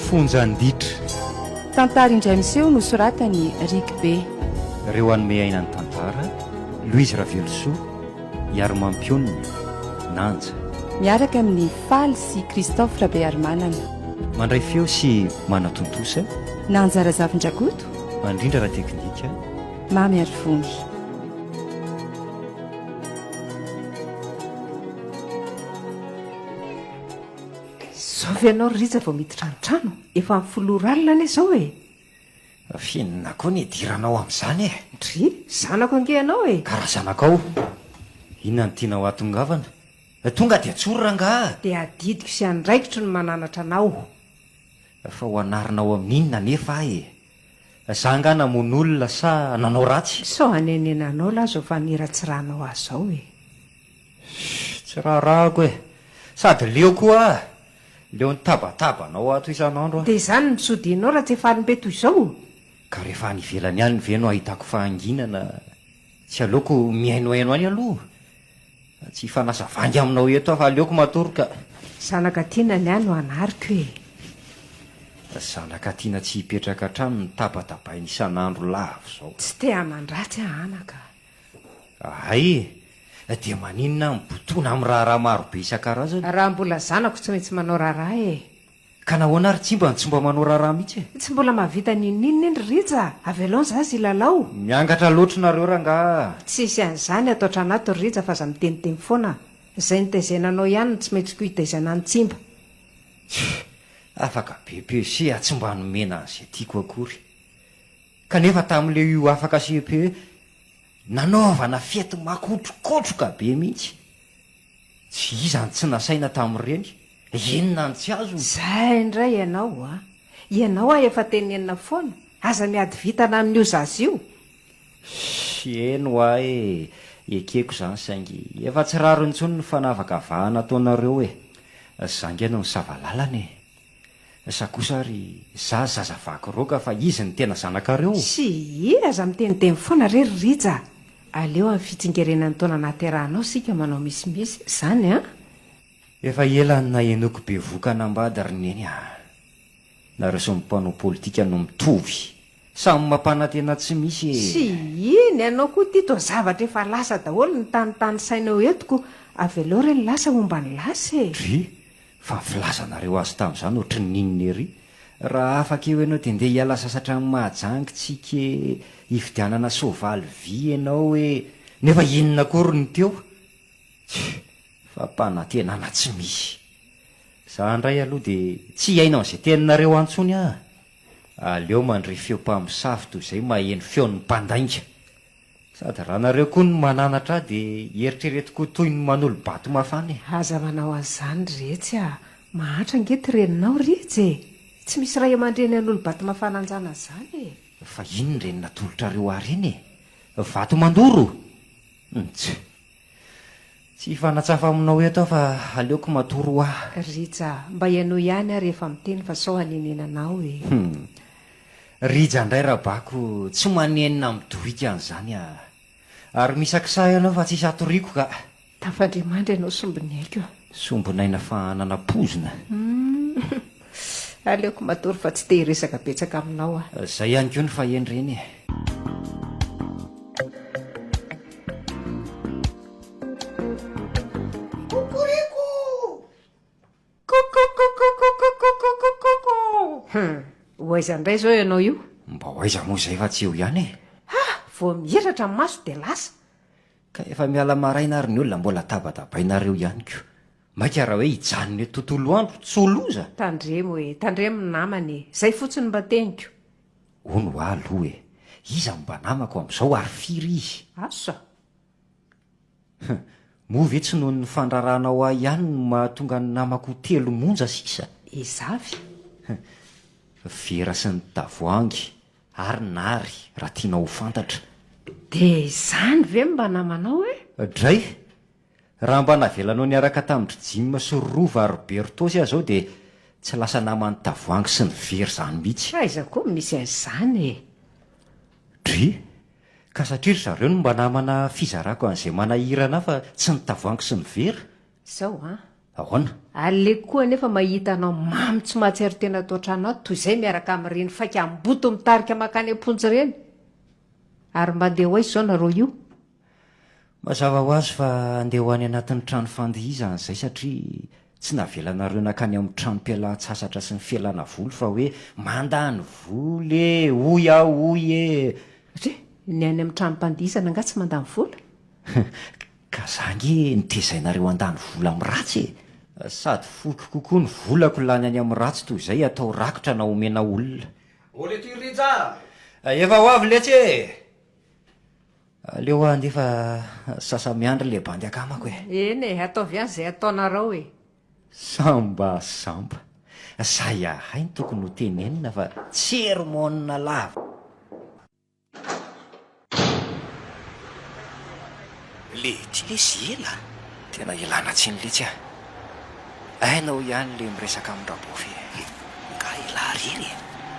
fonjanditra tantara indray miseho no soratany rikbe ireo anome ainany tantara Louise Ravelosoa Iaromampionna Nanja miaraka amin'ny Faly sy Christophe Rabearmanana mandray feo sy manatontosa Nanja Razavindrakoto mandrindra raha teknika Mamy Arifony. Zavy ianao riza vao miditra ny trano efa amin'ny foloralina ane izao e. Fihinana koa ny idiranao amin'izany e. Dry zanako ange ianao e. Karaha zanakao inona ny tiana ho atongavana tonga dia tsorora nga dia adidiko sy andraikitro ny mananatra anao fa ho anarinao amin'inona nefa e. Za nga namon'olona sa nanao ratsy sao hanenenanao lazo fa niratsiranao azy zao e. Tsy raharahako e sady leo koa leo ny tabatabanao ato isan'andro dia izany nysodinao raha tsy efa alimbe toy izao ka rehefa any ivelany any ve no ahitako fahanginana tsy aleoko miainoaino any aloha tsy fanasa vangy aminao eto fa aleoko matoroka zanaka tiana ny any no anariko e. zanaka tiana tsy hipetraka hatrano ny tabatabainy isan'andro lavo zao tsy te hamandratsy anaka ay dia maninona mibotona amin'ny raharaha marobe isan-karazany raha mbola zanako tsy maintsy manao raharaha e. ka nahoana ary tsimba ny tsy mba manao raharaha mihitsy tsy mbola mahavita ninninina endry rija avy aloha zazy ilalao miangatra loatrinareo ranga tsisy an'izany atao tranato rija fa za miteniteny foana izay nitaizananao ihany no tsy maintsy ko hitaizana ny tsimba afaka bepese tsy mba nomena an'izay tiako akory kanefa tamin'ile io afaka sepe hoe nanaovana fety makotrokotroka be mihitsy tsy izany tsy nasaina tamin'ireny enona ny tsy azo zay indray ianao efa tenenina foana aza miady vitana amin'io zazy io sy eno ahe ekeko izany saingy efa tsy raro intsony ny fanavaka vahana ataonareo e zangena ny savalalana e sa kosa ary za zazavaky roka fa izy ny tena zanakareo sy aza miteniteny foana rery rija aleo amin'ny fitsingerenany taona naterahanao sika manao misimisy zany a efa elany na enoko be vokana ambady ry neny nareo sy mimpanao politika no mitovy samy mampanantena tsy misy sy iny ianao koa ty to zavatra efa lasa daholo ny tanytany sainao etiko avy aloha reny lasa momba ny lasa e ry fa filazanareo azy tamin'izany ohatry ny ninona ery raha afaka eo ianao dia ndeha hiala sasatra amin'ny mahajangitsika hifidianana sovaly vy ianao hoe nefa inona kory ny teo fa mpanantenana tsy misy za ndray aloha dia tsy hiaina n'izay teninareo antsony aleo mandray feo mpamosavy toy izay maheno feon'ny mpandainga sady raha nareo koa ny mananatra dia eritreretiko toy ny manolo bato mafana aza manao an'izany retsy mahatra angety reninao retsy tsy misy raha aman-dreny an'olo bato mafana anjana zany fa ino reny natolotrareo areny vato mandoro tsy fanatsafa aminao eto fa aleoko matoro rija mba ianao ihany rehefa miteny fa sao hanenenanao rija indray rabako tsy manenina midohika an'izany ary misakisah ianao fa tsisy atoriako ka tafandrimandry ianao sombiny haiko sombinaina fahanana pozina aleoko matory fa tsy te hiresaka betsaka aminao zay ihany koa ny fahendreny hoaiza ndray zao ianao io mba hoaiza moa izay fa tsy eo ihany vao mihiratra ny maso dia lasa ka efa miala maraina ary ny olona mbola tabatabainareo ihany ko maika raha hoe hijanony hoe tontolo andro tsy oloza tandremo ny namany zay fotsiny mba teniko ono aloha iza mba namako amin'izao ary firy izy asa moa ve tsy noho ny fandraranao ahy ihany no mahatonga ny namako telo monja sisa izavy vera sy ny tavoangy ary nary raha tiana ho fantatra dia izany ve mba namanao dray raha mba navelanao niaraka tamin'ny jima sy rova ary bertosy aho zao dia tsy lasa namany tavoangy sy ny vera zany mihitsy aiza koa misy an'izany dry ka satria ry zareo no mba namana fizarako an'izay manahirana fa tsy ny tavoangy sy ny vera zao ahoana aleko koa nefa mahita anao mamy tsy mahatsiary tena toatranao toy izay miaraka amin'ireny faika amboto mitarika makany amponjy ireny ary mba andeha ho aizy izao nareo io mazava ho azy fa andeha ho any anatin'ny trano fandihizana izay satria tsy navelanareo nakany amin'ny trano-pialan-tsasatra sy ny fialana voly fa hoe mandany voly e oy ahoy e satria ny any amin'ny trano-pandihizana nga tsy mandany vola ka zangy nitezainareo andany vola amin'ny ratsy e sady foky kokoa ny volako lany any amin'ny ratsy toy izay atao rakotra na omena olona oletoirija efa ho avy letsy e leo andefa sasamiandry le bandy akamako e eny e ataovy any izay ataonareo e samba zay ahay ny tokony ho tenenina fa tsermonina lava le ty le sy ela tena ilana tsy ny letsy ainao ihany le miresaka amin'ny rabofy nga ila rery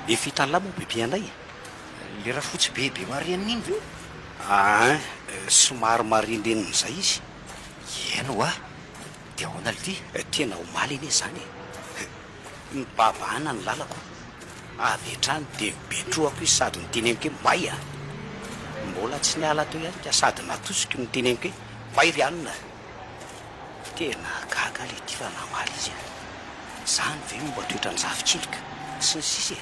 efa hitanla mo bebe anay le raha fotsy bebe marian'iny ve somary marindrenin'izay izy eno a de ahoana le ty tena omaly eny e zany ny bavahana ny lalako avy etrany de betroako izy sady niteneniko hoe may a mbola tsy niala teo ihany ka sady natosiko niteneniko hoe mairy anina tena gaga le ty fa namaly izy zany ve momba toetra ny zafitsiloka sy ny sisy e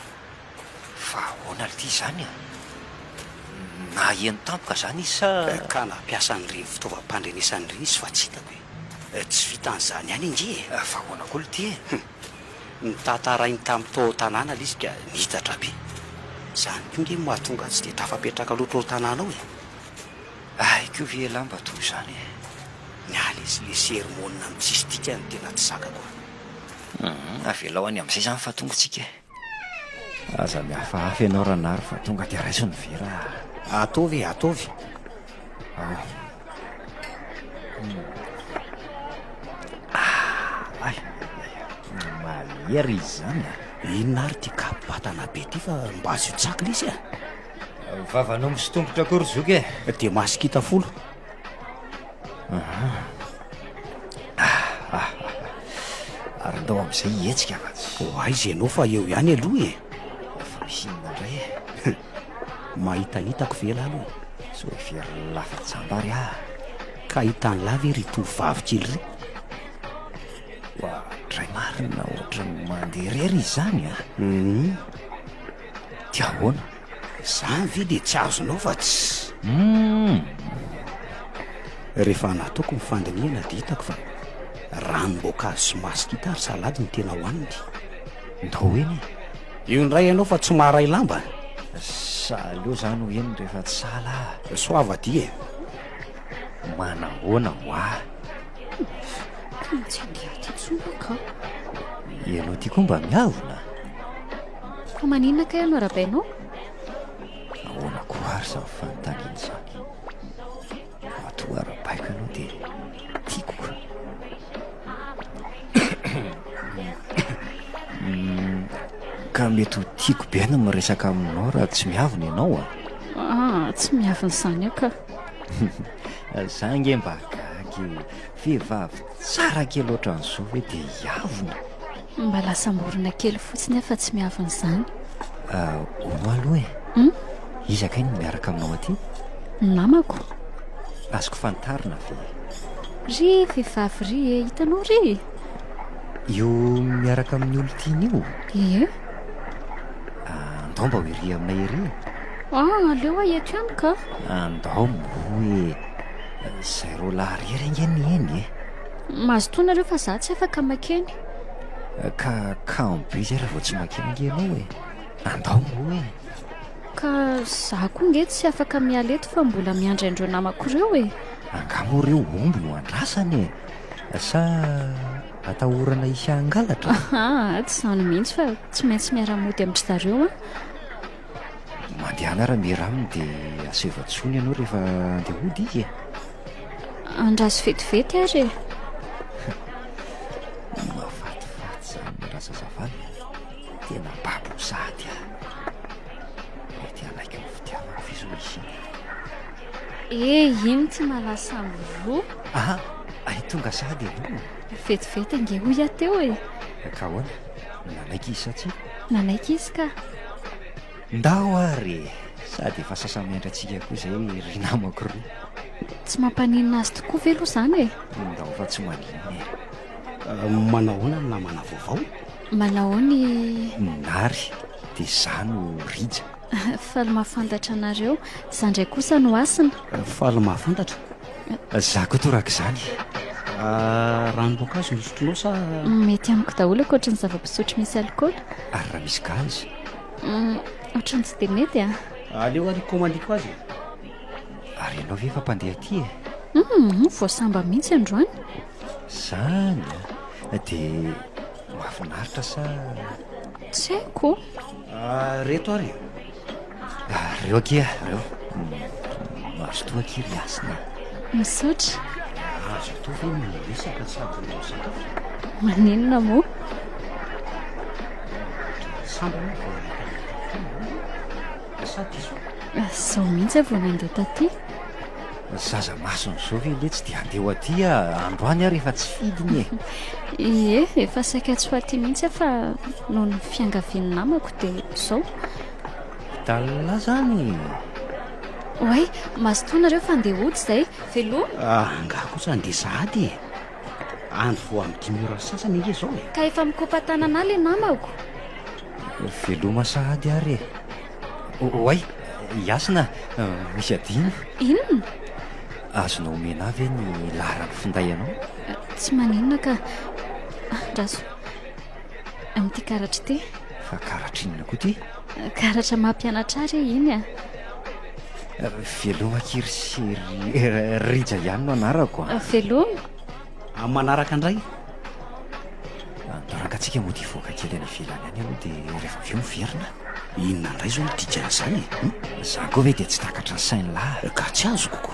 fa ahoana le ty zany na eno tampoka zany izy sa ka nampiasa n'ireny fitaovam-pandrenesan'ireny izy fa tsy hitako e tsy vitan'izany ihany indri e fa ahoana koa le ty e nytantarainy tamin'ny tao tanàna le izy ka nihitatra be zany ko nge mahatonga tsy de tafapetraka loatra ao tanànao e aiko ve lamba toy zany niala izy le sermonina mitsisy tika ny tena tsy zakako avelao any amin'izay zany fa tonga tsika aza mihafahafa ianao ranary fa tonga de raiso ny vera ataovy mahery izy zany inona ary ty kapobatana be ty fa mba azo tsakila izy vavanao misy tombotra akory zoky de masikita folo ary ndao amin'izay hetsika fa tsy aizy ianao fa eo ihany aloha e fa mihinana indray mahitanitako vela aloha so very lafa-tsambary ka hitany lava ry tovavy kely ry dray marina ohatra mandeha rery izy zany ty ahoana zany ve de tsy azonao fa tsy rehefa nataoko mifandiniana de hitako fa ranom-boankazo sy masikita ary salady ny tena hoaniny ndao eny io ndray ianao fa tsy maharay lamba saleo zany ho eny rehefa tsy sala soavady e manahoana ho tsy andehatytsomaka ianao ty koa mba miavona ko maninona ka ianao rahabainao ahoana koa ary za fanontaniana zany matoa arabaiko ianao de tiako ka mety ho tiako be any miresaka aminao raha tsy miavona ianao tsy miavona izany aka za nge mba gagy vehivavy tsara kely oatra n'izao hoe de hiavona mba lasa morona kely fotsiny efa tsy miavona izany ono aloha e izaka iny miaraka aminao aty namako azoko fantarina ve ry vehivavy ry e hitanao ry io miaraka amin'ny olo tiany io ie andao mba hoery aminay ery aleo aeto ihany ka andao hoe zay ro laharery angeny eny mahazotoana reo fa za tsy afaka makeny ka kambe zay raha vao tsy makeny angenao andao hoe ka za koa nge tsy afaka miala eto fa mbola miandraindreo namako reo angamo reo omby no andrasany sa atahorana isy angalatra tsy zany mihitsy fa tsy maintsy miara-mody amitry zareo mandehana raha mira aminy de asevatsony ianao rehefa andeha hody izy andraso vetivety ary mafatifaty zany razazavany tena babosady mety alaiky ny fitiavana fizo izy iny tsy malasa amro ay tonga sady aloha vetivety ange ho ia teo e. ka hoana nanaiky izy satsia Nanaiky izy ka. ndao ary sady efa sasamiandra antsika koa izay ry namako roa Tsy mampaninina azy tokoa ve aloha izany e. ndao fa tsy maninona manao hoana ny namana vaovao? Manao ny nary dia izaho no rija faly mahafantatra anareo, izany indray kosa no asina. Faly mahafantatra. za koa toraka izany Ranom-boankazo misotronao sa Mety amiko daholo ankoatra ny zava-pisotro misy alikaola. ary raha misy gazy Ohatrany tsy dia mety a. aleo ary komandiko azy. ary ianao ve efa mpandeha aty e Voasamba mihitsy androany. zany dia mahafinaritra sa Tsy haiko. Reto ary reo akia reo mahazo toa kiry asina Misotra. azo to ve miresaka sady no sakafo Maninona moa? samba sady izy Zao mihitsy vao nandeha taty. zaza mason'izao ve le tsy dia andeha aty androany ary efa tsy fidiny e Ie, efa saika tsy ho aty mihitsy fa noho ny fiangavian'ny namako dia izao. talala zany Oay, mazotoanareo fa andeha hody izay. Veloa. angako tsy andeha sady andro vo amin'ny 10 ora sasany ige zao e. Ka efa mikopa tanana le namako. veloma sahady ary e oay iasina misy adino Inona? azonao omena ve ny laharany finday anao Tsy maninona ka. Razo. Amin'ity karatra ity. fa karatrinona koa ty Karatra mampianatra ary iny a. veloma kiry sy rija ihany no anarako Veloma. Manaraka indray andorankatsika mody voaka kely any ivelany any aloha dia rehefa aveo miverina inona indray zao nodikana izany za koa ve dia tsy takatra ny sainy lahy ka tsy azo koko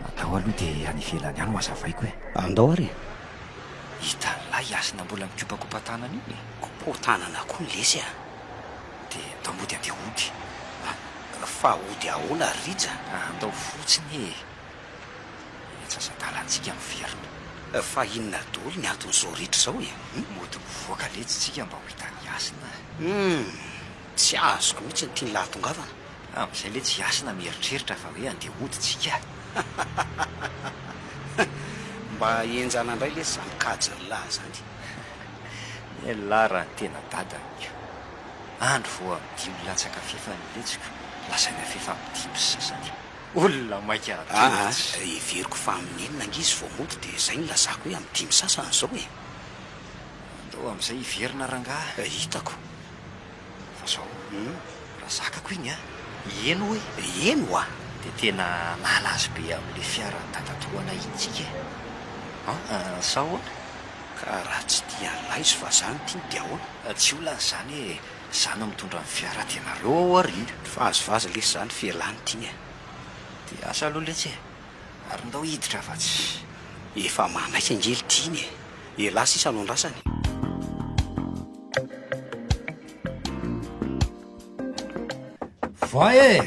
atao aloha dia any ivelany any mazavaiko e andao ary hita ny lahy asina mbola mikopakopa-tanana iny kopo-tanana koa ny lesy a dia atao mody andeha ody fa ody ahoana rija andao fotsiny e etsasadalansika miverina fa inona daholo ny anton'izao rehetra izao e mody mivoaka letsitsika mba ho hitany asina tsy azoko mihitsy ny tiany lahatongavana amin'izay le tsy asina mieritreritra fa hoe andeha oditsika mba enjana indray le zany kajy ny lahy zany lara ny tena dadaniko andro vo amin'ny 10 latsaka fefa nyletsiko lasaina fefa amin'ny 10 sasany olona maika everiko fa amin'ny enina angizy vao mody dia izay ny lazako hoe amin'ny 10 sasany zao e andao amin'izay hiverina rangaha hitako fa zao raha zakako iny a eno hoe eno a dia tena nalazy be amin'le fiara tatatoana intsika sao ka raha tsy tia lahy izy fa zany tiany dia ahoana tsy olana zany e zany mitondra ny fiara tenareo ao arina fa azovazy lesy zany fialany tiany e dia asa aloha letsy e ary ndao hiditra fa tsy efa manaika angely tiany e ela sisa aloandrasany voa e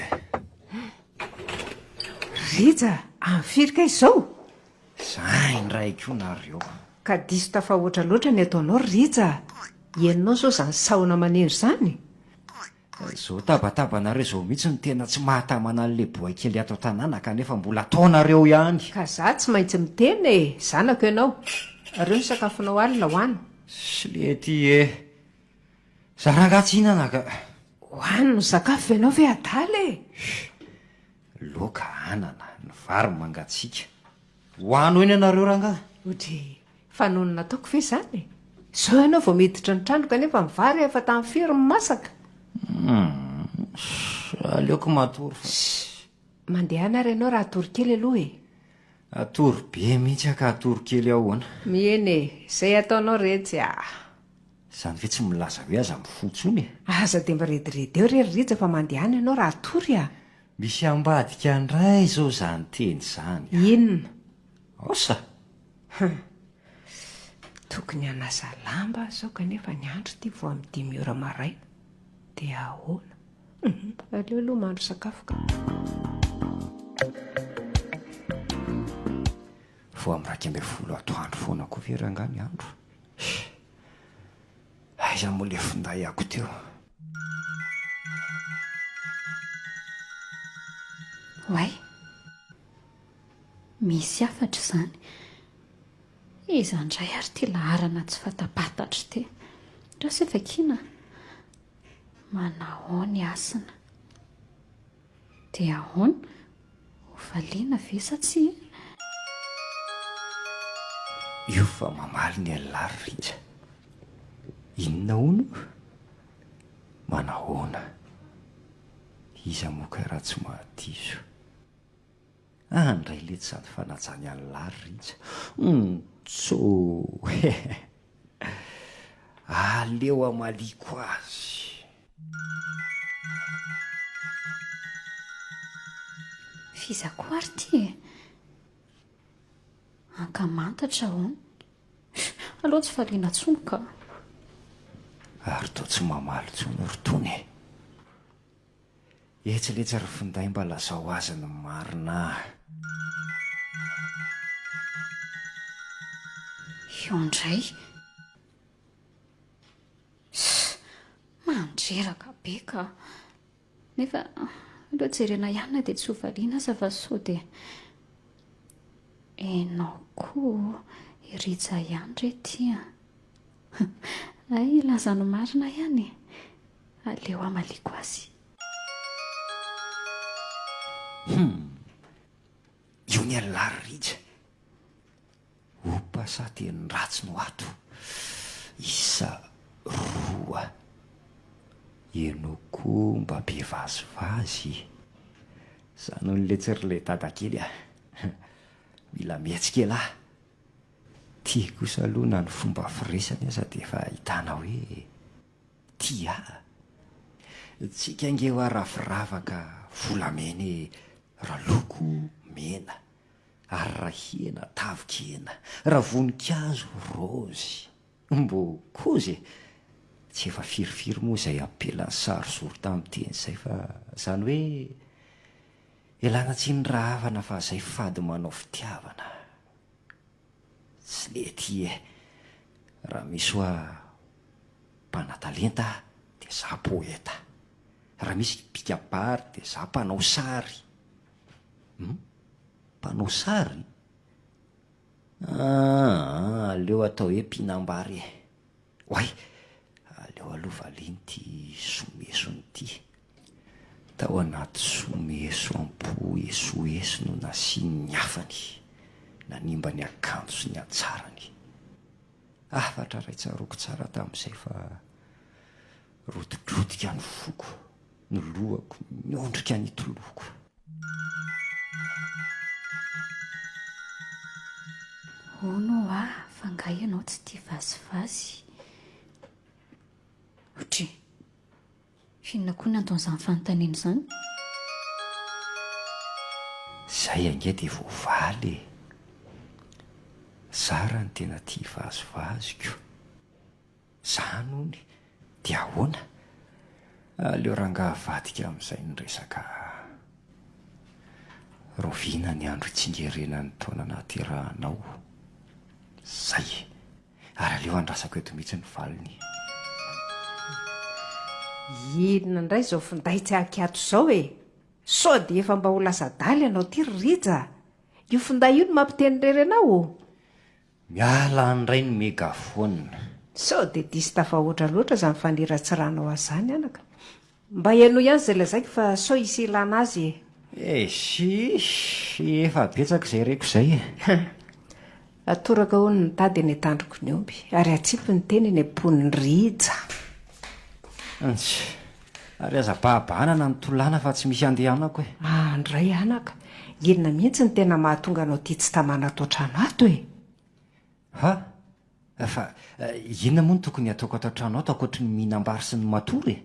rija am'firika izao zay ndraiko nareo ka diso tafahoatra loatra ny ataonao rija ienonao zao zany saona manendro zany zao tabatabanareo zao mihitsy ny tena tsy mahatamana n'le boa kely ato tanàna kanefa mbola ataonareo ihany ka za tsy maintsy mitena e zanako ianao reo ny sakafonao alina hoany sy le ty e zarangatsihinana ka hoany no sakafo ianao ve adala e loka anana ny vary mangatsiaka hoano iny ianareo rangaha otry fanonona ataoko ve zany zao ianao vao miditra ny trano kanefa mivary efa tamin'ny firy ny masaka aleoko matory fa mandehana ary ianao raha atory kely aloha e atory be mihitsy aka atory kely ahoana mieny zay ataonao retsy zany ve tsy milaza hoe aza mifotsony e aza dia mba rediredy eo reryrija fa mandehana ianao raha atory misy ambadika ndray zao zany teny zany inona osa tokony anasa lamba zao kanefa ny andro ty vo amin'ny 10 ora maraina dia ahoana aleo aloha mandro sakafo ka vo amin'ny 12 atoandro foana koa veranga ny andro. Aiza moa le finday ako teo. Way, misy afatra izany. Iza ndray ary ty laharana tsy fatapatatra ty. Rasa efa kina. Manao ny asina. Dia ahoana? Ho valiana ve sa tsy? Io fa mamaly ny alary ritra. Inona hono? Manahoana? Iza moka raha tsy mahatiso. Andray le tsy sady fanajany alary ritra. Tso. Aleo amaliko azy. Fizako ary ty. Ankamantatra hono. Aloha tsy valiana tsony ka. Ary to tsy mamaly tsony rotony. Etsy ry finday mba lazao azy ny marina. Io ndray. Mandreraka be ka. Nefa aloha jerena ihany dia tsy ho valiana aza fa sao dia enao koa irija ihany rety. Ay, lazano marina ihany. Aleo amaliko azy. Io ny alary ritra. Opasate ny ratsy no ato. Isa 2. Eno koa mba be vazivazy. Zany n'le tsiry le dadakely a. Mila mihetsika elahy. Ty kosa aloha na ny fomba firesany aza dia efa hitana hoe tia. Tsika nge hoa raviravaka volameny raha loko mena, ary raha hena tavokena, raha voninkazo rozy. Mbo kozy tsy efa firifiry moa izay ampelany sary zoro tamin'ny teny izay fa izany hoe elana tsy ny raha havana fa izay fady manao fitiavana. Tsy lety raha misy hoa mpanatalenta dia za poeta, raha misy mpikabary dia za mpanao sary. Mpanao sary? Aleo atao hoe mpinambary. Oay, aleo aloha valiany ty somesony ty. Tao anaty someso ampo esoeso no nasiany ny afany, nanimba ny akanjo sy ny atsarany. Afatra ray tsaroko tsara tamin'izay fa rotodrodika ny foko, ny lohako miondrika ny toloko. Hono fa nga ianao tsy tia vazivazy. Otry, finona koa nantaon'izany fanontaniana izany? Zay ange dia voavaly. Zara ny tena tia vazivaziko. Zany hony, dia ahoana? Aleo rangaha vadika amin'izay ny resaka. Roviana ny andro itsingerenan'ny taona naterahanao. Zay, ary aleo andrasako eto mihitsy ny valiny. Inona indray izao finday tsy ankiato izao e? Sao dia efa mba ho lasa daly ianao ty rija. Io finday io no mampitenyrere anao. Miala andray ny megafona. Sao dia disy tafahoatra loatra izany faniratsiranao azy izany anaka. Mba ianao ihany izay lazaiko fa sao isy ilana azy e. Sy efa betsaka izay reko izay. Atoraka hono ny tady ny tandroko ny omby, ary atsipy ny teny ny ampon'ny rija. Ary aza pahabanana ny tolana fa tsy misy andehanako e. Andray anaka, inona mihitsy ny tena mahatonga anao tia tsy tamana atao trano ato e? Fa inona moa no tokony ataoko atao trano ato ankoatry ny mihinam-bary sy ny matory e?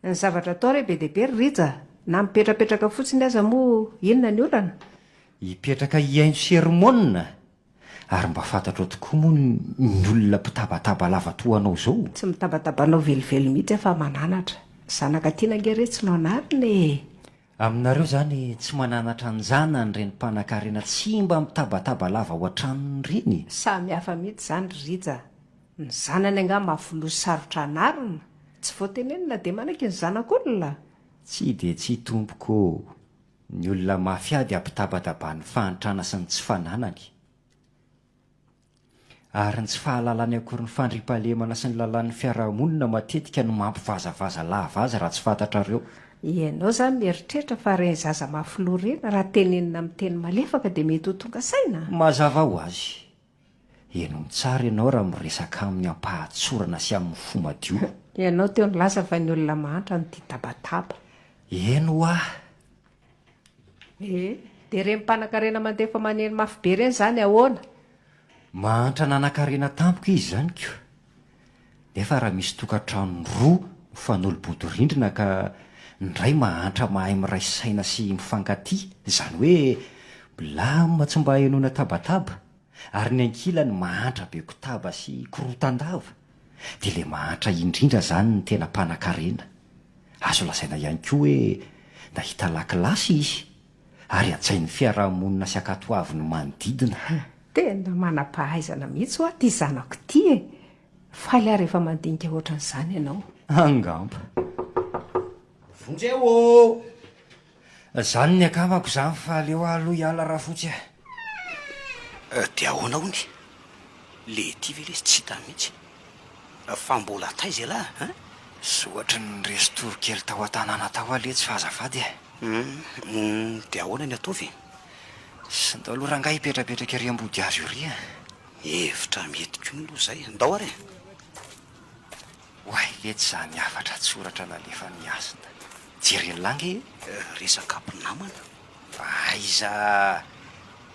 Ny zavatra atao re be dia be ry rija, na mipetrapetraka fotsiny aza moa inona ny olana? Hipetraka hiaino sermonina. Ary mba fantatro tokoa moa ny olona mpitabataba lava toanao izao. Tsy mitabatabanao velively mihitsy fa mananatra. Zanaka tiana nge re tsy nao anariny e. Aminareo zany tsy mananatra anjana ny reny mpanan-karena tsy mba mitabataba lava ho an-tranony reny. Samy hafa mihitsy zany rija. Ny zanany anga mahavolos sarotra anarina. Tsy voatenenina dia manaky ny zanak'olona. Tsy dia tsy tompoko. Ny olona mafiady ampitabataba ny fahantrana sy ny tsy fananany. Ary ny tsy fahalalany akory ny fandriampahalemana sy ny lalàn'ny fiarahamonina matetika no mampivazavaza lava azy raha tsy fantatrareo. Ianao zany mieritreritra fa reny zaza mafiloa raha tenenina amin'ny teny malefaka dia mety ho tonga saina. Mazava ho azy. Eno tsara ianao raha miresaka amin'ny ampahatsorana sy amin'ny fo madio. Ianao teo nilaza fa ny olona mahantra no tia tabataba. Eno ah. Dia reny mpanan-karena mandefa maneno mafy be reny zany ahoana? Mahantra nanan-karena tampoka izy zany koa. Nefa raha misy tokantrano roa mifanolobodorindrina ka ny ray mahantra mahay miray saina sy mifankatia, izany hoe milamina tsy mba henoina tabataba, ary ny ankilany mahantra be kotaba sy korotandava, dia ilay mahantra indrindra zany ny tena mpanan-karena. Azo lazaina ihany koa hoe nahita lakilasy izy, ary an-tsain'ny fiarahamonina sy ankatoaviny manodidina. Tena manam-pahaizana mihitsy ho aty zanako ty. Faly ary efa mandinika ohatran'izany ianao. Angamba. Vonjeo! Zany ny akamako zany fa leo aloha hiala raha fotsy ah. Dia ahoana hony? Le ty ve le tsy hita mihitsy. Fa mbola taiza lahy? Soatry ny resitoro kely tao an-tanàna tao ale tsy fahazavady ah. Dia ahoana ny ataovy? Sy ndao aloha rangahy hipetrapetraka ery ambody azy io ry ah. Hevitra mety koa aloha zay. Ndao ary. Oay, le tsy zany afatra tsoratra nalefa ny asina. Jereny langy resaka mpinamana. Aiza,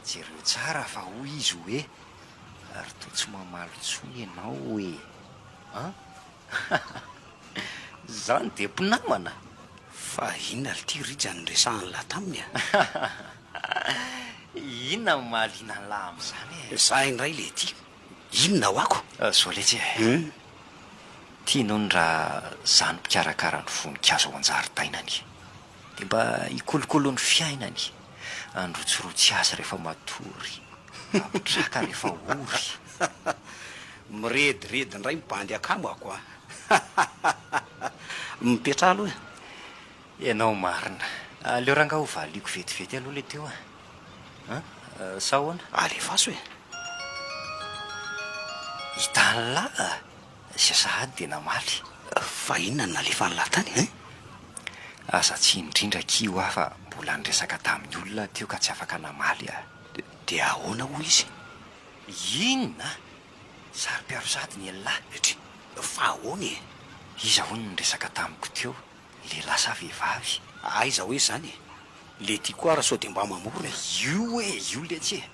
jereo tsara fa hoy izy hoe ary toa tsy mamalo tsony ianao hoe zany dia mpinamana. Fa inona ty rija ny resahany lahy taminy a? Inona ny mahaliana ny lahy amin'izany? Za indray le ty. Inona ho ako? Zao letsy tia noho ny raha zany mpikarakara ny voninkazo ao an-jaridainany, dia mba hikolokolo ny fiainany, androtsirotsy azy rehefa matory, apitraka rehefa ory. Mirediredy indray mibandy akamo ako a. Mipetra aloha. Ianao marina. Aleo rangaha ho valiako vetivety aloha le teo sa ahoana? Alefaso e. Hitany lahy sy sahady dia namaly. Fa inona ny nalefa ny lahy tany? Aza tsy indrindra kio ah fa mbola niresaka tamin'ny olona teo ka tsy afaka namaly ah. Dia ahoana ho izy? Inona? Sarim-piavosady ny lahy. Fa ahoana e? Iza hono niresaka tamiko teo, lehilahy sa vehivavy? Aiza hoe zany? Le ty koa raha sao dia mba mamorona. Io le tsy e.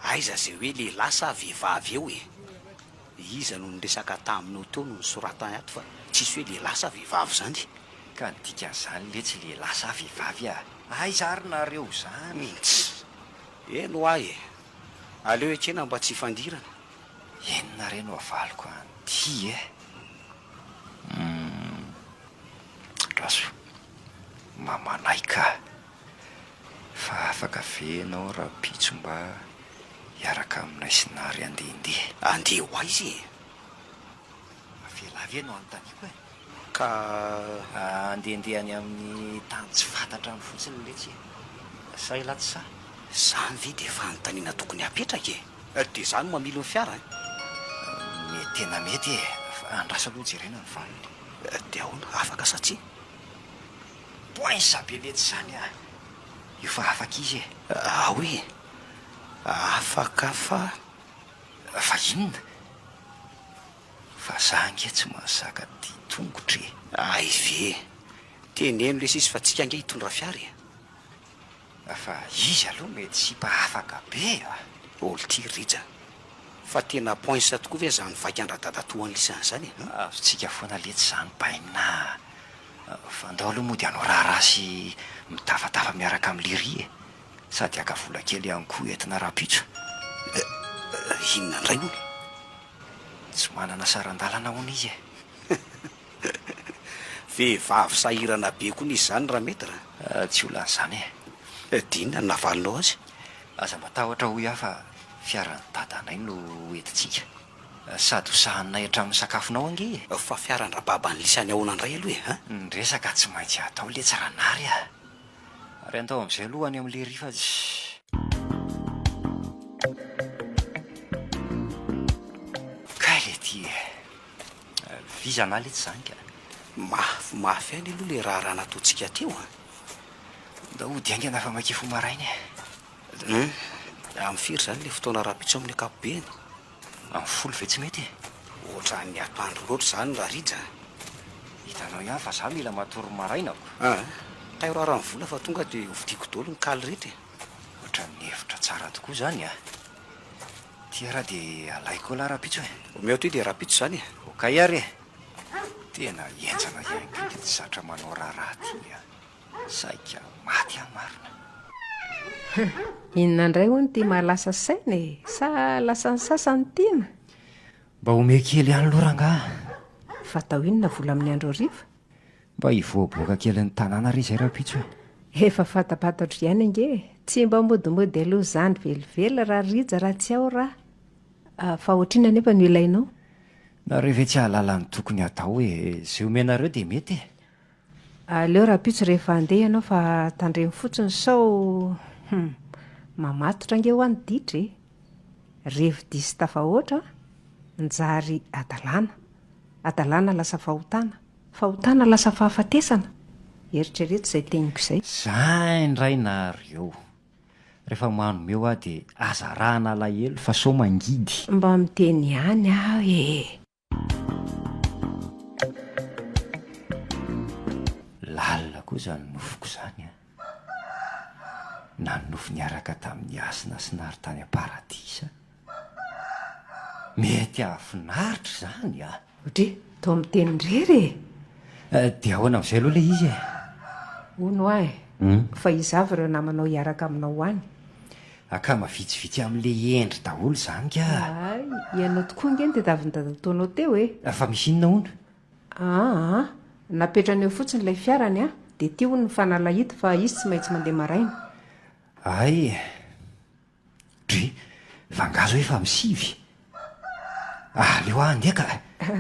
Aiza zay hoe lehilahy sa vehivavy eo e? Iza no niresaka taminao teo no nisoratany ato fa tsisy hoe lehilahy sa vehivavy zany. Ka ny dikan'izany le tsy lehilahy sa vehivavy ah. Aiza ary nareo zany? Eno ahy e. Aleo ekena mba tsy fandirana. Enona re no avaliko anty e. Raso mamanay ka. Fa afaka venao raha pitso mba hiaraka aminay sinary andehandeha. Andeha ho aizy e. Avelavy no anontaniko e. Ka andehandehany amin'ny tany tsy fantatra ny fotsiny letsy e. Sa ilaty sa? Zany ve dia fanontaniana tokony hapetraka e? Dia zany mamilo ny fiara Mety tena mety e. Andrasa aloha jerena ny valiny. Dia ahoana? Afaka sa tsia? Poinsa be letsy zany ah. Io fa afaka izy e. Hoe afaka fa inona? Fa za nge tsy mahazaka ty tongotra e. Ay ve teneno le sisy fa tsika nge hitondra fiara e. Fa izy aloha mety sy mba afaka be ah. Olo ty rija. Fa tena poinsa tokoa ve zany vaikandra-dadatoany lisany zany e? Azotsika foana letsy zany baina. Fa ndao aloha moa dia hanao raharaha sy mitafatafa miaraka amin'ny liry e. Sady aka vola kely ihany koa entina rapitso. Inona indray hony? Tsy manana sarandalana hono izy e. vehivavy sahirana be koa nisy zany raha mety raha Tsy olan'izany dinona ny navalinao azy. aza matahotra ho iaho fa fiaran'ny dadanay no entintsika sady ho sahanay hatramin'ny sakafonao ange Fa fiaran-dra babany lisany ahoana indray aloha e, a ny resaka tsy maintsy atao le tsaranary a ary andao amin'izay aloha any amin'le rifa kay le ty vizana le tsy zany ka mafy any aloha le raha nataontsika teo a. da ho diangana fa makefo marainy Amin'ny firy zany le fotoana rapitso amin'ny akapobeany. amin'ny folo ve tsy mety Ohatra ny atoandro loatra zany raha rija. hitanao ihany fa za mila matory marainako Tairara ny vola fa tonga dia hovidiako daholo ny kaly rehetra. ohatra ny hevitra tsara tokoa zany a tia raha dia alaiko la rapitso Omeo ty dia rapitso zany e. okay ary tena enjana iainko ty zatra manao raha ty saika maty amarina Inona indray ho ny tia mahalasa saina e, sa lasa ny sasany tiana? mba ome kely ihany aloha ranga Fatao inona vola amin'ny andro hariva? mba hivoaboaka kely ny tanàna ry izay rapitso Efa fatapatatro ihany ange, tsy mba modimody aloha zany velively raha rija raha tsy ao raha. Fa ohatrina nefa no ilainao? na rehefa tsy ahalala ny tokony atao hoe zay omenareo dia mety Aleo rapitso rehefa andeha ianao fa tandremy fotsiny sao mamatotra ange ho any ditra e. Revi-dy sy tafahoatra njary adalàna lasa fahotana lasa fahafatesana. Eritrereto izay teniko izay. zay ndray nareo rehefa manome eo aho dia azarahana alahelo fa sao mangidy Mba miteny ihany aho e. lalina koa zany nofoko zany na nofo niaraka tamin'ny asina sy nary tany aparadisa mety afinaritra zany Ohatry, to miteny ndrery e. dia ahoana amin'izay aloha le izy Hono ahy, fa izavy ireo namanao hiaraka aminao any. akama vitsivitsy amin'le endry daholo zany ka Ay, ianao tokoa nge ny tedaviny dadataonao teo e. fa misy inona hono Napetrana eo fotsiny ilay fiarany a, dia tia hono ny fanalahito fa izy tsy maintsy mandeha maraina. ay dry vangazo efa misivy leo aho andeha ka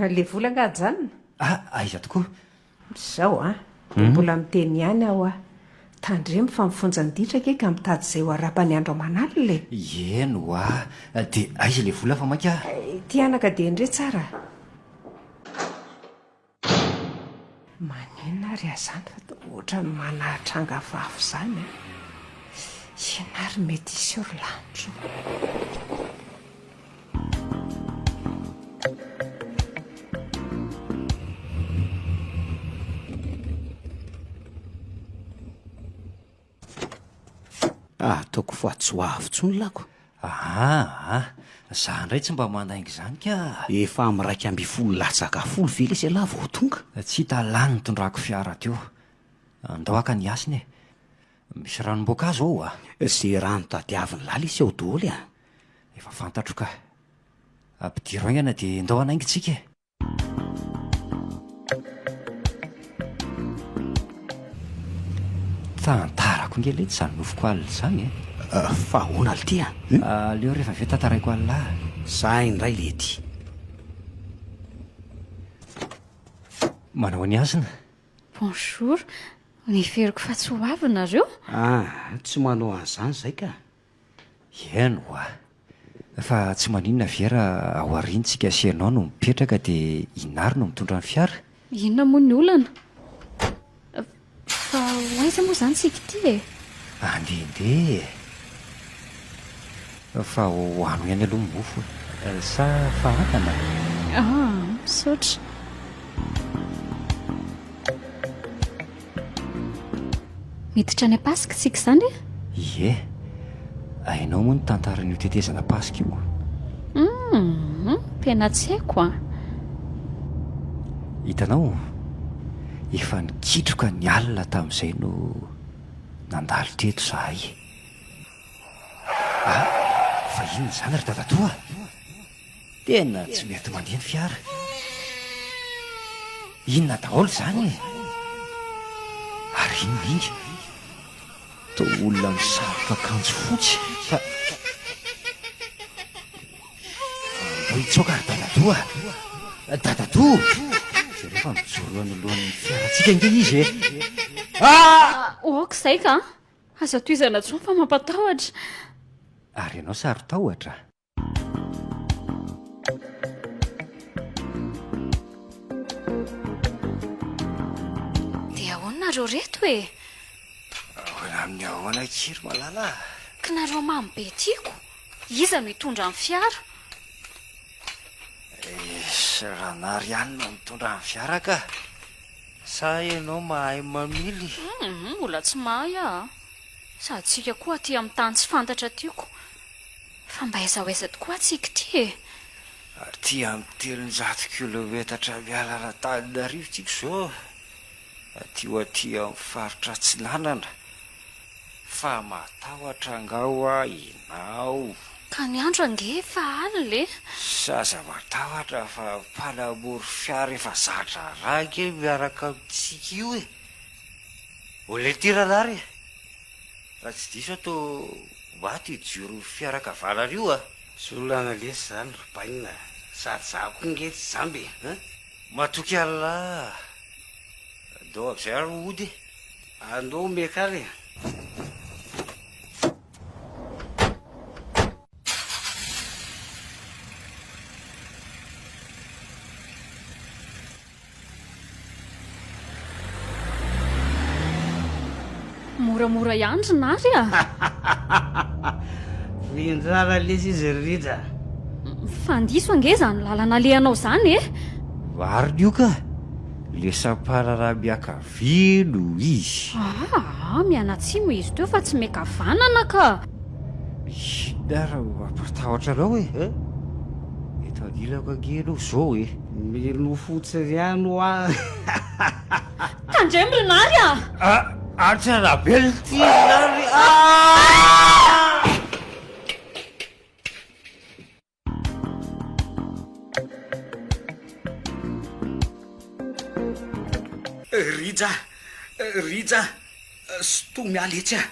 Le vola angajanona. aiza tokoa Zao mbola miteny ihany aho a. Tandremy fa mifonja ny ditra ke ka mitady izay ho arapany andro aman'alina le. eno dia aiza le vola fa mainka Tianaka dia ndre tsara. Manina ry azany fa ohatra ny manahitranga vavy zany a. Ianary mety iseho ry lanitro. Ataoko fa tsy ho avy tsony lako. za ndray tsy mba manaingy zany ka Efa am'raika amby folo latsaka folo vela izy lahy vao tonga. tsy hita lany tondrako fiara teo andao aka ny asiny misy ranom-boankazo ao Zay rano tadiaviny lala isy ao daholo efa fantatro ka ampidiro aingana dia andao anaingitsika tantarako ngely ety zany nofoko alina zany Fa hoana le ty aleo rehefa ve tantaraiko alina Za indray lety. manao ny asina Bonjour, niferiko fa tsy ho avy nareo? Tsy manao an'izany zay ka. eno fa tsy maninona vera ao arintsika sy ianao no mipetraka dia inary no mitondra ny fiara Inona moa ny olana? Fa hoaiza moa zany tsika ty e? andehandeha fa hoano ihany aloha mofo sa fahantana Misaotra. Miditra any Pasika tsika zany e? ie ainao moa ny tantaran'io tetezana pasika io Tena tsy haiko hitanao efa nikitroka ny alina tamin'izay no nandalo teto zahay fa inona zany ry dadatoa tena tsy mety mandeha ny fiara inona daholo zany rininy to olona misarotra akanjo fotsy fa itsoka ry dadadoa dadadoa zay rehefa mijoro any alohan'ny fiaratsika inge izy e oka izay ka aza toizana tsoa fa mampatahotra ary ianao saro tahotra dia ahoanareo reto e ahoana amin'ny ahoana kiry malala ka nareo mamy be tiako iza no hitondra ny fiara raha nary ihany no mitondra ny fiara ka sa ianao mahay mamily mbola tsy mahay a sady tsika koa aty amin'ny tany tsy fantatra tiako fa mba aizahoaiza tokoa tsika ty e ary ty amin'ny 300 kilometatra miala Antananarivo tsika zao aty ho aty amin'ny faritra tsy lanana fa matahotra angao a inao ka ny andro ange fa alina le saza matahotra fa mpanamory fiara efa zatra rake miaraka amintsika io e ole ty ranary raha tsy diso ato maty jiro fiarakavalana io a solana lesy zany robaina sady zako nge tsy zamby matoky alla andao am'izay ary ody andao mekary moramora ihany ry nary a vindrara lesy izy riritra fandiso ange zany lalana lehanao zany e variny io ka le samparara miaka vilo izy mianatsimo izy teo fa tsy mekavanana ka dara mampatahotra anao e eto adilako angenao zao e milo fotsy riano a tandremo ry nary a atrana belty nary rija sto mialetsy a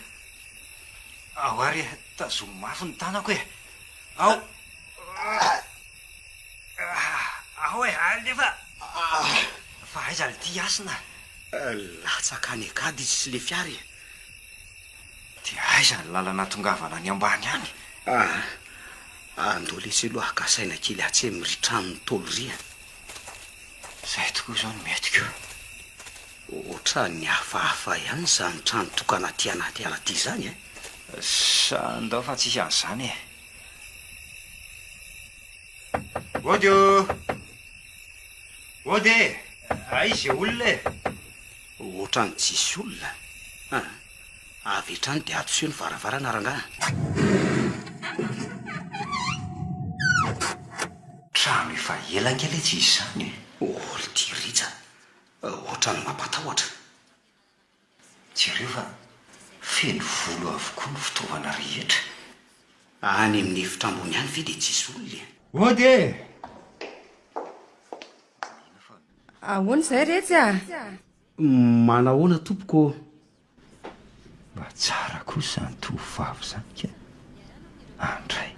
ao ary tazomy mafy ny tanako e ao ao e alefa fa aiza le ty asina latsaka any agady izy sy le fiary de aiza ny lalana tongavana any ambany any andao lesy aloha akasaina kely atsy e miritranony toloria zay tokoa zao ny metiko oatra ny hafahafa ihany zany trano tokana ty anaty ala ty zany e sandao fa tsisy an'izany e odio ody aizy olona e oatrany tsisy olona avy etrany de atosio ny varavarana rangaha trano efa elankele tsy izy zany e olo ty rija ohatrany mampatahotra jereo fa feno volo avokoa ny fitaovana rehetra any amin'ny efitra ambony ihany ve de tsisy olona ody e ahoana izay retsy a manahoana tompoko mba tsara kosa ny tovavy zany ka andray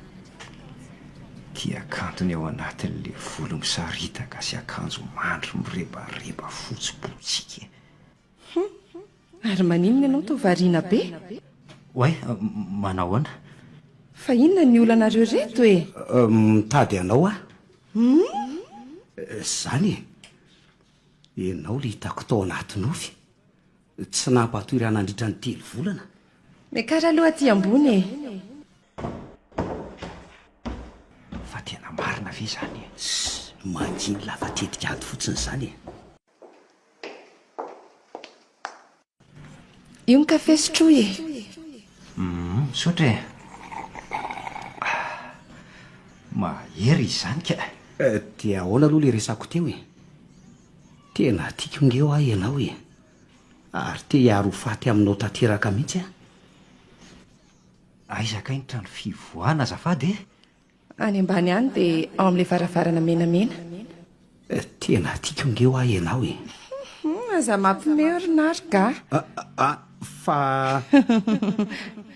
ty akantony ao anatin'le volo misaritaka sy akanjo mandry mirebareba fotsipotsika ary maninona ianao tovariana be oay manahoana fa inona ny olanareo reto e mitady anao a zany e ianao le hitako tao anatiny ovy tsy nampatory anandritra ny 3 volana mikara aloha aty ambony e fa tena marina ve zany e mandiny lafa tetika ady fotsiny zany e io ny kafe sotroy e sotra e mahery izy zany ka dia ahoana aloha le resako teo e tena tiako ngeo ah ianao e ary te hiaro faty aminao tanteraka mihitsy aizaka iny trano fivoana azafady e any ambany any dia ao amin'ilay varavarana menamena tena tiako ngeo ah ianao e aza mampimeorina ary ga fa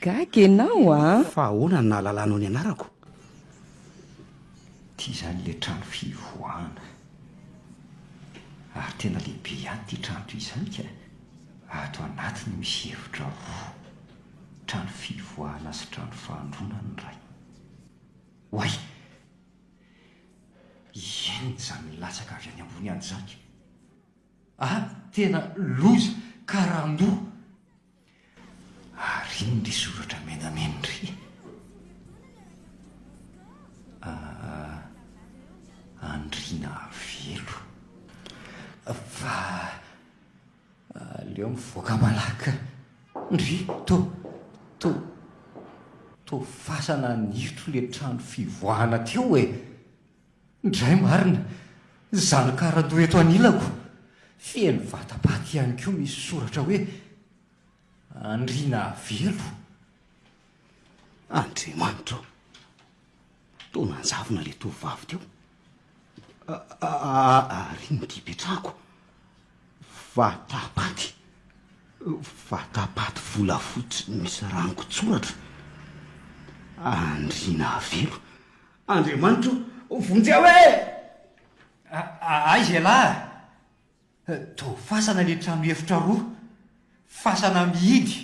gaga ianao a fa ahoana ny nahalalànao ny anarako tia izany le trano fivoahana ary tena lehibe ihany ty trano toy izany ka ato anatiny misy hevitra roa trano fivoahana sy trano fahandrona ny ray hoay eny zany latsaka avy any ambony any zany tena loza karando ary iny ry soratra menamenindry andriana velo fa leo mivoaka malaka ndry to fasana nitro le trano fivoahana teo hoe ndray marina zany karado eto anilako feno vatapaty ihany koa misy soratra hoe andriana velo andriamanitra to nanjavona le tovavy teo ary ny dipetrako vatapaty volafotsy misy rankotsoratra andriana velo andriamanitra vonjeo hoe aiza lahy to fasana le trano efitra roa fasana mihidy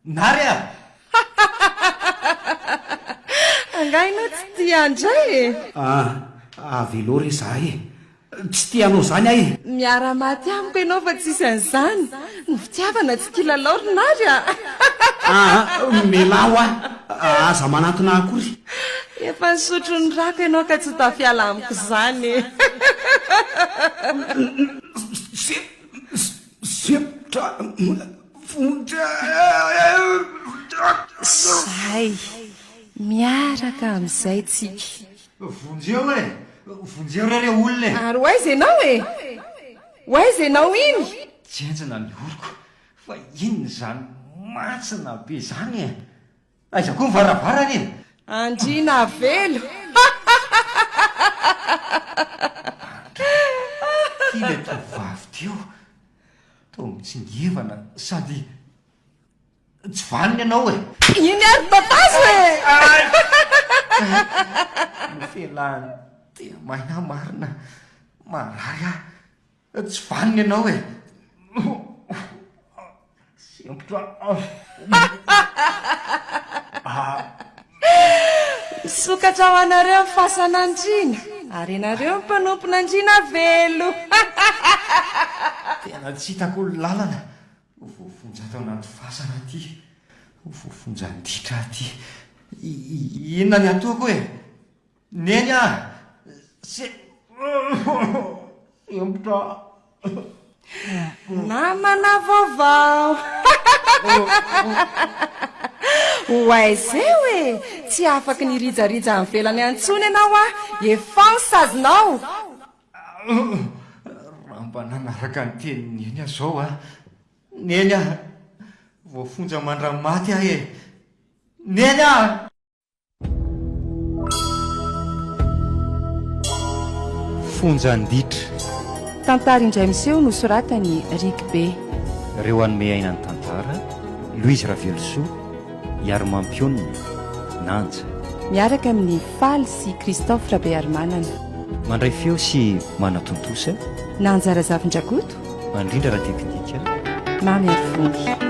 nary angainao tsy tia andray velo re zah tsy tianao zany ahy miara-maty amiko ianao fa tsisy an'izany ny fitiavana tsy kilalaorinary melao aza manatona akory efa nisotro ny rako ianao ka tsy tafiala amiko zany septra vonja zay miaraka amin'izay tsika vonjeo rere olona ary hoaiza ianao hoaiza ianao iny jenjana ny oroko fa inony zany matsina be zany aiza koa mivaravarany andriana velo ile tovavy teo to mitsingevana sady tsy vaniny ianao iny ary tatazo nofelany tea maina marina marary tsy vaniny ianao sempotra misokatra ho anareo mifasan'andriana ary ianareo mpanompona andriana velo tena tsy hitako lalana vofonja tao anaty fasana ty vofonjanditra ty inona ny ataoko neny sempotra namana vaovao hoaizeo tsy afaky nirijarija amin'ny velany antsony ianao efa nysazonao raha mba nanaraka ny teniny eny azao neny voafonja mandramaty neny fonjanditra tantara indray miseho nosoratany rikbe reo anome aina ny tantara Louise Ravelso iary mampionina nanja miaraka amin'ny faly sy Christophe Rabearmanana mandray feo sy manatontosa nanjara zavindrakoto mandrindra raha teknika mamy ary fongy